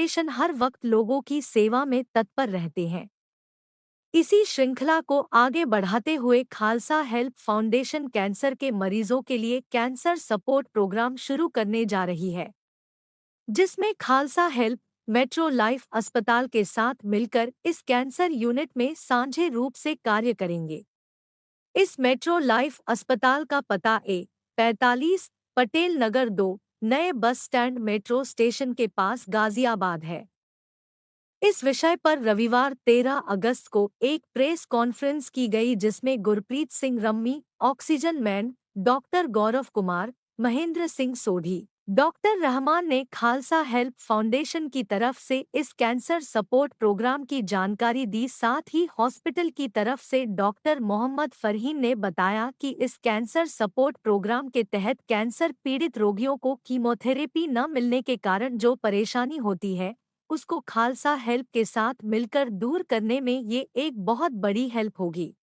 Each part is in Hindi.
फाउंडेशन हर वक्त लोगों की सेवा में तत्पर रहते हैं। इसी श्रृंखला को आगे बढ़ाते हुए खालसा हेल्प फाउंडेशन कैंसर के मरीजों के लिए कैंसर सपोर्ट प्रोग्राम शुरू करने जा रही है, जिसमें खालसा हेल्प मेट्रो लाइफ अस्पताल के साथ मिलकर इस कैंसर यूनिट में साझे रूप से कार्य करेंगे। इस मेट्रो लाइफ अस्पताल का पता A45 पटेल नगर 2 नए बस स्टैंड मेट्रो स्टेशन के पास गाजियाबाद है। इस विषय पर रविवार 13 अगस्त को एक प्रेस कॉन्फ्रेंस की गई, जिसमें Gurpreet Singh Rammi, oxygen man, doctor Gaurav Kumar, Mahendra Singh Sodhi, doctor Rahman ने खालसा हेल्प फाउंडेशन की तरफ से इस कैंसर सपोर्ट प्रोग्राम की जानकारी दी। साथ ही हॉस्पिटल की तरफ से डॉक्टर मोहम्मद फरहीन ने बताया कि इस कैंसर सपोर्ट प्रोग्राम के तहत कैंसर पीड़ित रोगियों को कीमोथेरेपी न मिलने के कारण जो परेशानी होती है, उसको खालसा हेल्प के साथ मिलकर दूर करने में ये एक बहुत बड़ी हेल्प होगी।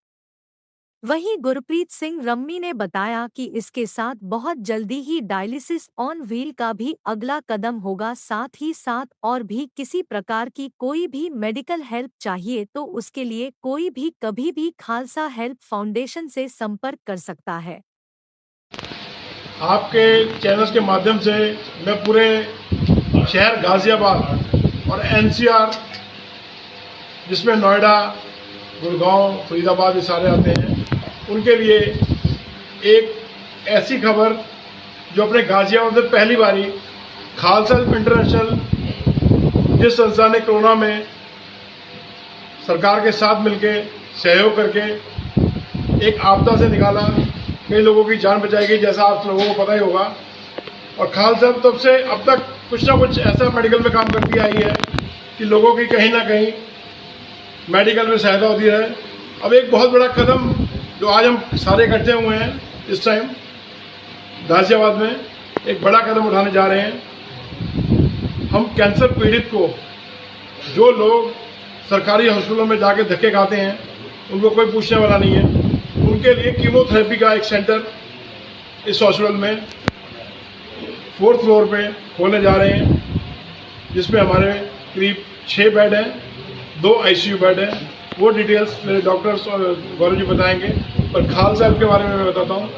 वहीं गुरप्रीत सिंह रम्मी ने बताया कि इसके साथ बहुत जल्दी ही डायलिसिस ऑन व्हील का भी अगला कदम होगा। साथ ही साथ और भी किसी प्रकार की कोई भी मेडिकल हेल्प चाहिए तो उसके लिए कोई भी कभी भी खालसा हेल्प फाउंडेशन से संपर्क कर सकता है। आपके चैनल्स के माध्यम से मैं पूरे शहर गाजियाबाद और एनसीआर, जिसमें नोएडा, गुड़गांव, फरीदाबाद ये सारे आते हैं, उनके लिए एक ऐसी खबर जो अपने गाजियाबाद में पहली बारी खालसा हेल्प इंटरनेशनल, जिस संस्था ने कोरोना में सरकार के साथ मिलकर सहयोग करके एक आपदा से निकाला, कई लोगों की जान बचाई गई, जैसा आप लोगों को पता ही होगा। और खालसा हेल्प तब से अब तक कुछ ना कुछ ऐसा मेडिकल में काम करती आई है कि लोगों की कहीं ना कहीं मेडिकल में सहायता होती है। अब एक बहुत बड़ा कदम जो आज हम सारे इकट्ठे हुए हैं इस टाइम गाजियाबाद में, एक बड़ा कदम उठाने जा रहे हैं। हम कैंसर पीड़ित को, जो लोग सरकारी हॉस्पिटलों में जाके धक्के खाते हैं, उनको कोई पूछने वाला नहीं है, उनके लिए कीमोथेरेपी का एक सेंटर इस हॉस्पिटल में 4th फ्लोर पे खोलने जा रहे हैं, जिसमें हमारे करीब 6 बेड हैं, 2 ICU बेड हैं। वो डिटेल्स मेरे डॉक्टर्स और गौरव जी बताएंगे। पर खालसा हेल्प के बारे में मैं बताता हूँ,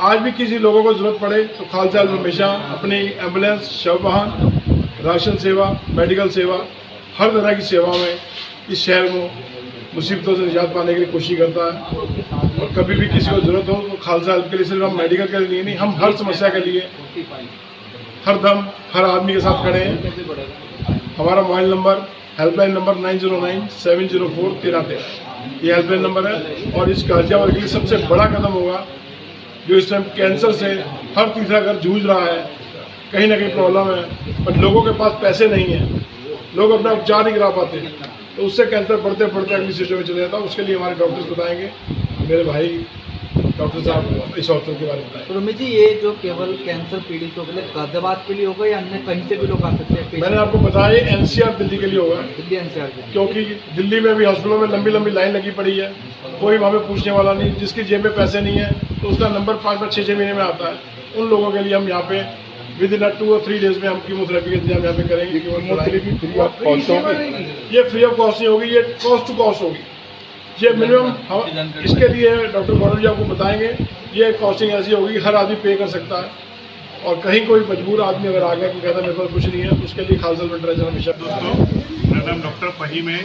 आज भी किसी लोगों को जरूरत पड़े तो खालसा हेल्प हमेशा अपनी एम्बुलेंस, शव वाहन, राशन सेवा, मेडिकल सेवा, हर तरह की सेवा में इस शहर को मुसीबतों से निजात पाने के लिए कोशिश करता है। और कभी भी किसी को जरूरत हो तो खालसा हेल्प के लिए, सिर्फ हम मेडिकल के लिए नहीं, हम हर समस्या के लिए हर दम हर आदमी के साथ खड़े हैं। हमारा मोबाइल नंबर, हेल्पलाइन नंबर 9097041313, ये हेल्पलाइन नंबर है। और इस गाजियाबाद के लिए सबसे बड़ा कदम होगा, जो इस टाइम कैंसर से हर तीसरा घर जूझ रहा है, कहीं ना कहीं प्रॉब्लम है, पर लोगों के पास पैसे नहीं है, लोग अपना उपचार नहीं करा पाते, तो उससे कैंसर बढ़ते बढ़ते अगली स्टेज में चले जाता है। उसके लिए हमारे डॉक्टर्स बताएंगे, मेरे भाई डॉक्टर साहब इस हॉस्पिटल के बारे में बताएं। तो रमेश जी, ये जो केवल कैंसर पीड़ितों के लिए गाजियाबाद के लिए होगा या अन्य कहीं से भी लोग आ सकते हैं? मैंने आपको बताया NCR दिल्ली के लिए होगा, दिल्ली NCR के लिए, क्योंकि दिल्ली में भी हॉस्पिटलों में लंबी लंबी लाइन लगी पड़ी है, कोई वहाँ पे पूछने वाला नहीं। जिसकी जेब में पैसे नहीं है तो उसका नंबर 5-6 महीने में आता है। उन लोगों के लिए हम यहाँ पे विद इन 2 और 3 डेज में हम कीमोथेरेपी का इंतजाम यहाँ पे करेंगे। कीमोथेरेपी फ्री ऑफ कॉस्ट होगी, ये फ्री ऑफ कॉस्ट नहीं होगी, ये कॉस्ट टू कॉस्ट होगी। ये मिनिमम हम इसके लिए डॉक्टर गौरव जी आपको बताएंगे, ये कॉस्टिंग ऐसी होगी हर आदमी पे कर सकता है। और कहीं कोई मजबूर आदमी अगर आ गया कि कहता मेरे पास कुछ नहीं है, तो उसके लिए खालसा हेल्प इंटरनेशनल हमेशा। दोस्तों, मेरा नाम डॉक्टर फहीम है,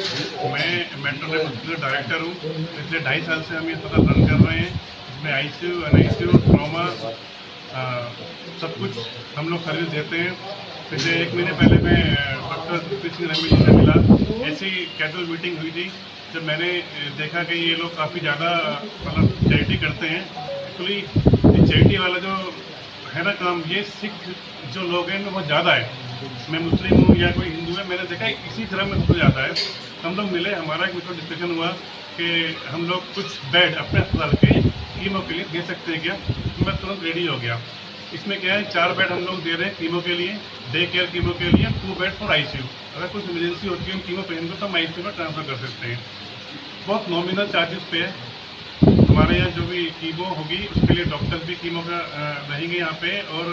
मैं मेट्रो लाइफ हॉस्पिटल का डायरेक्टर हूँ। पिछले 2.5 साल से हम ये अस्पताल रन कर रहे हैं, इसमें ICU, NICU, ट्रॉमा सब कुछ हम लोग सर्विस देते हैं। पिछले 1 महीने पहले मैं डॉक्टर गुरप्रीत सिंह रम्मी जी से मिला, ऐसी कैजुअल मीटिंग हुई थी, जब मैंने देखा कि ये लोग काफ़ी ज़्यादा मतलब चैरिटी करते हैं। एक्चुअली चैरिटी वाला जो है ना काम, ये सिख जो लोग हैं बहुत ज़्यादा है। मैं मुस्लिम हूँ या कोई हिंदू है, मैंने देखा इसी तरह में सबसे ज़्यादा है। हम लोग मिले, हमारा एक मुझको डिस्कशन हुआ कि हम लोग कुछ बेड अपने अस्पताल के कीमो के लिए दे सकते हैं क्या, तो मैं तुरंत रेडी हो गया। इसमें क्या है, 4 बेड हम लोग दे रहे हैं कीमो के लिए, डे केयर कीमो के लिए, 2 बेड फॉर ICU। अगर कुछ इमरजेंसी होती है कीमो पेशेंट को, तो हम ICU में ट्रांसफ़र कर सकते हैं। बहुत नॉमिनल चार्जेस पे है। हमारे यहाँ जो भी कीमो होगी उसके लिए डॉक्टर्स भी कीमो का रहेंगे यहाँ पे, और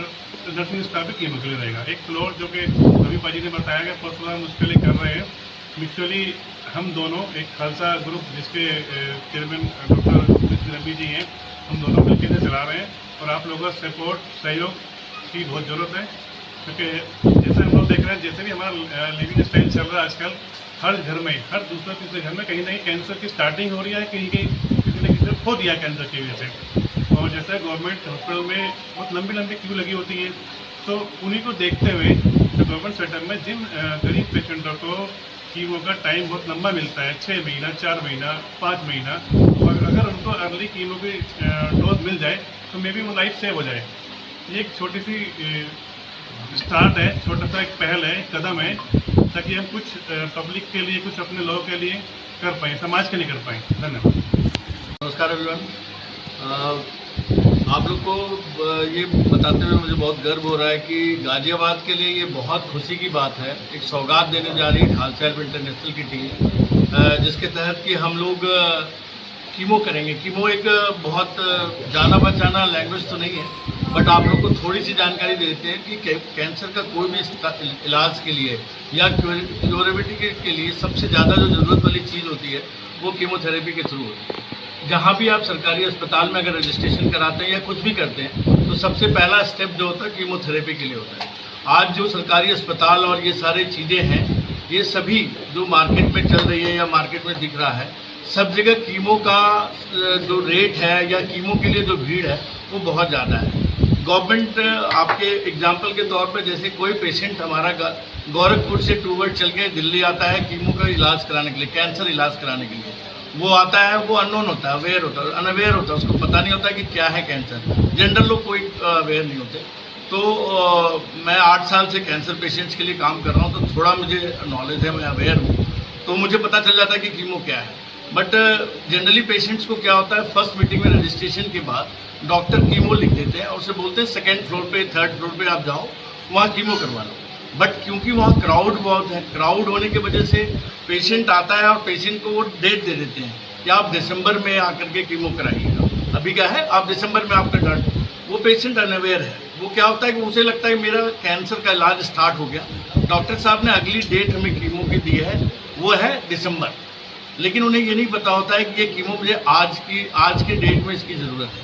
नर्सिंग स्टाफ भी कीमो के लिए रहेगा। एक फ्लोर जो कि रवि पाजी ने बताया कि फर्स्ट फ्लोर हम उसके लिए कर रहे हैं। म्यूचुअली हम दोनों एक खालसा ग्रुप जिसके चेयरमैन डॉक्टर रवि जी हैं, हम दोनों मिलकर से चला रहे हैं, और आप लोगों का सपोर्ट सहयोग की बहुत ज़रूरत है, क्योंकि जैसे हम लोग देख रहे हैं, जैसे भी हमारा लिविंग स्टाइल चल रहा है आजकल, हर घर में, हर दूसरे तीसरे घर में कहीं ना कहीं कैंसर की स्टार्टिंग हो रही है, कहीं किसी न किसी ने खो दिया कैंसर की वजह से। और जैसे गवर्नमेंट हॉस्पिटल में बहुत लंबी लंबी क्यू लगी होती है, तो उन्हीं को देखते हुए जो गवर्नमेंट सेक्टर में जिन गरीब पेशेंटों को कीमो का टाइम बहुत लंबा मिलता है, 6 महीना, 4 महीना, 5 महीना, और अगर उनको अर्ली कीमो की डोज मिल जाए तो मे बी वो लाइफ सेव हो जाए। ये एक छोटी सी स्टार्ट है, छोटा सा एक पहल है, एक कदम है, ताकि हम कुछ पब्लिक के लिए, कुछ अपने लोगों के लिए कर पाएँ, समाज के लिए कर पाएँ। धन्यवाद। नमस्कार एवरीवन। आप लोग को ये बताते हुए मुझे बहुत गर्व हो रहा है कि गाजियाबाद के लिए ये बहुत खुशी की बात है। एक सौगात देने जा रही है खालसा हेल्प इंटरनेशनल की टीम, जिसके तहत कि हम लोग कीमो करेंगे। कीमो एक बहुत जाना पहचाना लैंग्वेज तो नहीं है, बट आप लोग को थोड़ी सी जानकारी देते हैं कि कैंसर का कोई भी इलाज के लिए या क्योरेबिलिटी के लिए सबसे ज़्यादा जो ज़रूरत वाली चीज़ होती है वो कीमोथेरेपी के थ्रू होती है। जहाँ भी आप सरकारी अस्पताल में अगर रजिस्ट्रेशन कराते हैं या कुछ भी करते हैं तो सबसे पहला स्टेप जो होता है कीमोथेरेपी के लिए होता है। आज जो सरकारी अस्पताल और ये सारी चीज़ें हैं, ये सभी जो मार्केट में चल रही है या मार्केट में दिख रहा है, सब जगह कीमो का जो रेट है या कीमो के लिए जो भीड़ है वो बहुत ज़्यादा है। गवर्नमेंट, आपके एग्जाम्पल के तौर पर, जैसे कोई पेशेंट हमारा गोरखपुर से टूवर्ड चल के दिल्ली आता है कीमो का इलाज कराने के लिए, कैंसर इलाज कराने के लिए, वो आता है, वो अननोन होता है, अनअवेयर होता है, उसको पता नहीं होता कि क्या है कैंसर। जनरल लोग कोई अवेयर नहीं होते। तो मैं 8 साल से कैंसर पेशेंट्स के लिए काम कर रहा हूँ, तो थोड़ा मुझे नॉलेज है, मैं अवेयर हूँ, तो मुझे पता चल जाता है कि कीमो क्या है। बट जनरली पेशेंट्स को क्या होता है, फर्स्ट मीटिंग में रजिस्ट्रेशन के बाद डॉक्टर कीमो लिख देते हैं और उसे बोलते हैं 2nd फ्लोर पे, 3rd फ्लोर पे आप जाओ, वहाँ कीमो करवा लो। बट क्योंकि वहाँ क्राउड बहुत है, क्राउड होने की वजह से पेशेंट आता है और पेशेंट को वो डेट दे देते हैं कि आप दिसंबर में आकर के कीमो कराइएगा। अभी क्या है, आप दिसंबर में आपका डॉट, वो पेशेंट अनअवेयर है। वो क्या होता है कि उसे लगता है मेरा कैंसर का इलाज स्टार्ट हो गया, डॉक्टर साहब ने अगली डेट हमें कीमो की दी है, वो है दिसंबर, लेकिन उन्हें ये नहीं पता होता है कि ये कीमो मुझे आज के डेट में इसकी ज़रूरत है,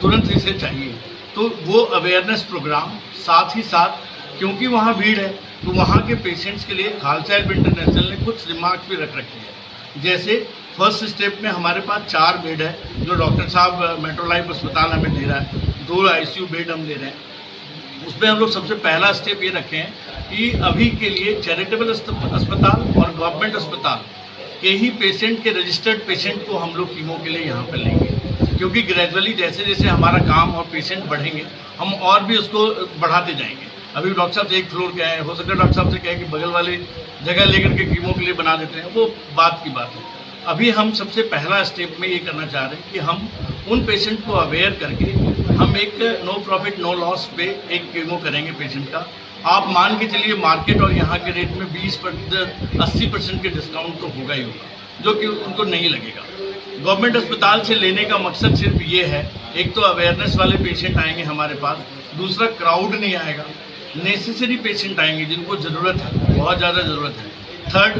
तुरंत इसे चाहिए। तो वो अवेयरनेस प्रोग्राम, साथ ही साथ क्योंकि वहाँ भीड़ है तो वहाँ के पेशेंट्स के लिए खालसा हेल्प इंटरनेशनल ने कुछ रिमार्क्स भी रख रखी है। जैसे फर्स्ट स्टेप में हमारे पास 4 बेड है जो डॉक्टर साहब मेट्रोलाइफ अस्पताल हमें दे रहा है, 2 ICU बेड हम ले रहे हैं। उसमें हम लोग सबसे पहला स्टेप ये रखे हैं कि अभी के लिए चैरिटेबल अस्पताल और गवर्नमेंट अस्पताल के ही पेशेंट के रजिस्टर्ड पेशेंट को हम लोग कीमो के लिए यहाँ पर लेंगे, क्योंकि ग्रेजुअली जैसे जैसे हमारा काम और पेशेंट बढ़ेंगे हम और भी उसको बढ़ाते जाएंगे। अभी डॉक्टर साहब 1 फ्लोर के हैं, हो सकता है डॉक्टर साहब से कहें कि बगल वाली जगह लेकर के कीमो के लिए बना देते हैं, वो बात की बात है। अभी हम सबसे पहला स्टेप में ये करना चाह रहे हैं कि हम उन पेशेंट को अवेयर करके हम एक नो प्रॉफिट नो लॉस पे एक कीमो करेंगे पेशेंट का। आप मान के चलिए मार्केट और यहाँ के रेट में 20% 80% के डिस्काउंट तो होगा ही होगा, जो कि उनको नहीं लगेगा। गवर्नमेंट अस्पताल से लेने का मकसद सिर्फ ये है, एक तो अवेयरनेस वाले पेशेंट आएंगे हमारे पास, दूसरा क्राउड नहीं आएगा, नेसेसरी पेशेंट आएंगे जिनको ज़रूरत है, बहुत ज़्यादा ज़रूरत है। थर्ड,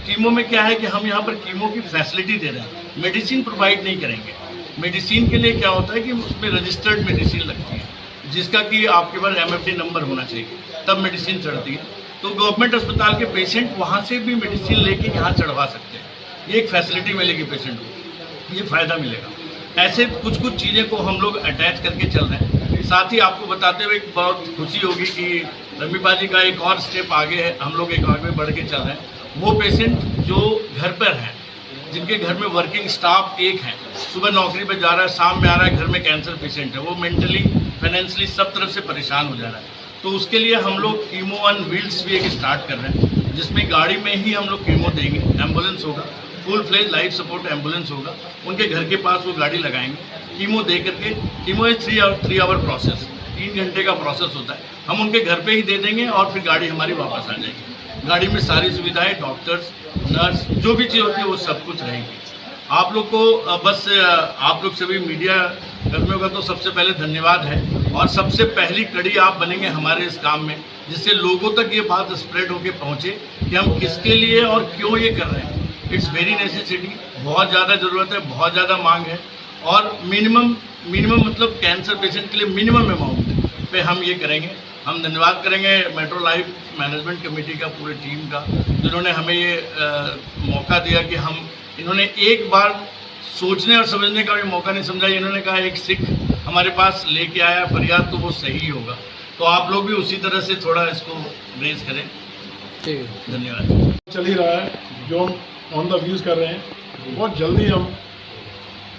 कीमो में क्या है कि हम यहाँ पर कीमो की फैसिलिटी दे रहे हैं, मेडिसिन प्रोवाइड नहीं करेंगे। मेडिसिन के लिए क्या होता है कि उसमें रजिस्टर्ड मेडिसिन लगती है, जिसका कि आपके पास MFD नंबर होना चाहिए, तब मेडिसिन चढ़ती है। तो गवर्नमेंट अस्पताल के पेशेंट वहाँ से भी मेडिसिन लेके यहाँ चढ़वा सकते हैं, ये एक फैसिलिटी मिलेगी पेशेंट को, ये फ़ायदा मिलेगा। ऐसे कुछ चीज़ें को हम लोग अटैच करके चल रहे हैं। साथ ही आपको बताते हुए बहुत खुशी होगी कि रमीपा जी का एक और स्टेप आगे है, हम लोग एक आगे बढ़ के चल रहे हैं। वो पेशेंट जो घर पर हैं, जिनके घर में वर्किंग स्टाफ एक है, सुबह नौकरी पर जा रहा है, शाम में आ रहा है, घर में कैंसर पेशेंट है, वो मेंटली फाइनेंशियली सब तरफ से परेशान हो जा रहा है, तो उसके लिए हम लोग कीमो ऑन व्हील्स भी एक स्टार्ट कर रहे हैं, जिसमें गाड़ी में ही हम लोग कीमो देंगे, एम्बुलेंस होगा, full fledge life support ambulance होगा, उनके घर के पास वो गाड़ी लगाएंगे, कीमो दे करके। कीमो 3 आवर प्रोसेस, 3 घंटे का प्रोसेस होता है, हम उनके घर पे ही दे देंगे और फिर गाड़ी हमारी वापस आ जाएगी। गाड़ी में सारी सुविधाएं, डॉक्टर्स, नर्स, जो भी चीज़ होती है वो सब कुछ रहेगी। आप लोग को बस आप लोग सभी मीडिया कर्मियों का तो सबसे पहले धन्यवाद है, और सबसे पहली कड़ी आप बनेंगे हमारे इस काम में, जिससे लोगों तक ये बात स्प्रेड होके पहुंचे कि हम किसके लिए और क्यों ये कर रहे हैं। इट्स वेरी नेसेसिटी, बहुत ज़्यादा ज़रूरत है, बहुत ज़्यादा मांग है, और मिनिमम मतलब कैंसर पेशेंट के लिए मिनिमम अमाउंट पे हम ये करेंगे। हम धन्यवाद करेंगे मेट्रो लाइफ मैनेजमेंट कमेटी का, पूरी टीम का, जिन्होंने हमें ये मौका दिया कि इन्होंने एक बार सोचने और समझने का भी मौका नहीं समझा। इन्होंने कहा एक सिख हमारे पास लेके आया फरियाद तो वो सही होगा, तो आप लोग भी उसी तरह से थोड़ा इसको रेज करें। धन्यवाद। चल ही रहा है, जो हम ऑन द व्हील्स कर रहे हैं, बहुत जल्दी हम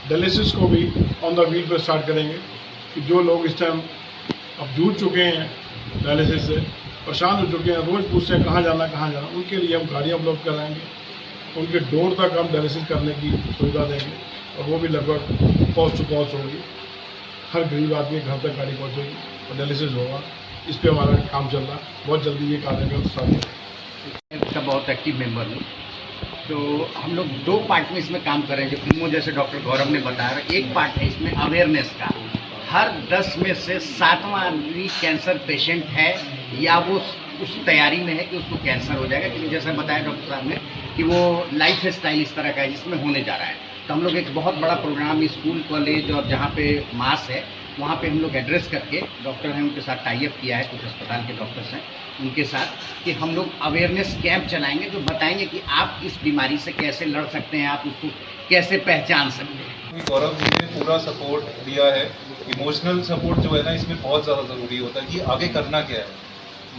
डायलिसिस को भी ऑन द व्हील पर स्टार्ट करेंगे कि जो लोग इस टाइम अब जूझ चुके हैं डायलिसिस से, परेशान हो चुके हैं, रोज़ पूछते हैं कहाँ जाना, उनके लिए हम गाड़ियाँ उपलब्ध कराएंगे, उनके डोर तक हम डायलिसिस करने की सुविधा देंगे, और वो भी लगभग कॉस्ट टू कॉस्ट होगी। हर गरीब आदमी घर तक गाड़ी पहुँचेगी और डायलिसिस होगा। इस पर हमारा काम चल रहा है, बहुत जल्दी ये कार्यक्रम स्टार्ट होगा। इसका बहुत एक्टिव मेंबर हूँ, तो हम लोग 2 पार्ट में इसमें काम कर रहे हैं। जो फिल्मों जैसे डॉक्टर गौरव ने बताया, एक पार्ट है इसमें अवेयरनेस का। हर 10 में से 7वां आदमी कैंसर पेशेंट है या वो उस तैयारी में है कि उसको कैंसर हो जाएगा, क्योंकि जैसा बताया डॉक्टर साहब ने कि वो लाइफ स्टाइल इस तरह का है जिसमें होने जा रहा है। तो हम लोग एक बहुत बड़ा प्रोग्राम स्कूल, कॉलेज और जहाँ पे मास है वहाँ पे हम लोग एड्रेस करके, डॉक्टर हैं उनके साथ टाई अप किया है, कुछ अस्पताल के डॉक्टर्स हैं उनके साथ, कि हम लोग अवेयरनेस कैंप चलाएंगे जो बताएंगे कि आप इस बीमारी से कैसे लड़ सकते हैं, आप उसको कैसे पहचान सकते हैं। गौरव जी ने पूरा सपोर्ट दिया है। इमोशनल सपोर्ट जो है ना, इसमें बहुत ज़्यादा ज़रूरी होता है कि आगे करना क्या है।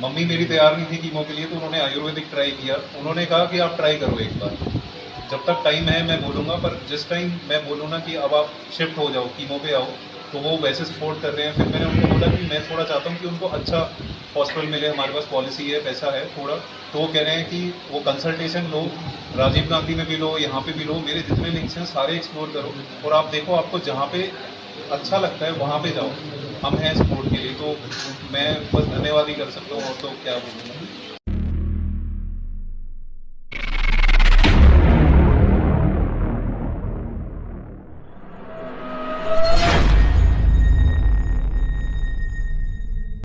मम्मी मेरी तैयार नहीं थी कीमो के लिए, तो उन्होंने आयुर्वेदिक ट्राई किया। उन्होंने कहा कि आप ट्राई करो एक बार, जब तक टाइम है मैं बोलूँगा, पर जिस टाइम मैं बोलूँ ना कि अब आप शिफ्ट हो जाओ, कीमो पे आओ, तो वो वैसे सपोर्ट कर रहे हैं। फिर मैंने उनको बोला कि मैं थोड़ा चाहता हूँ कि उनको अच्छा हॉस्पिटल मिले, हमारे पास पॉलिसी है, पैसा है थोड़ा, तो वो कह रहे हैं कि वो कंसल्टेशन लो, राजीव गांधी में भी लो, यहाँ पे भी लो, मेरे जितने लिंक्स हैं सारे एक्सप्लोर करो, और आप देखो आपको जहाँ पे अच्छा लगता है वहाँ पे जाओ। हम हैं सपोर्ट के लिए, तो मैं बस धन्यवाद ही कर सकता हूँ, और तो क्या बोलूँगा।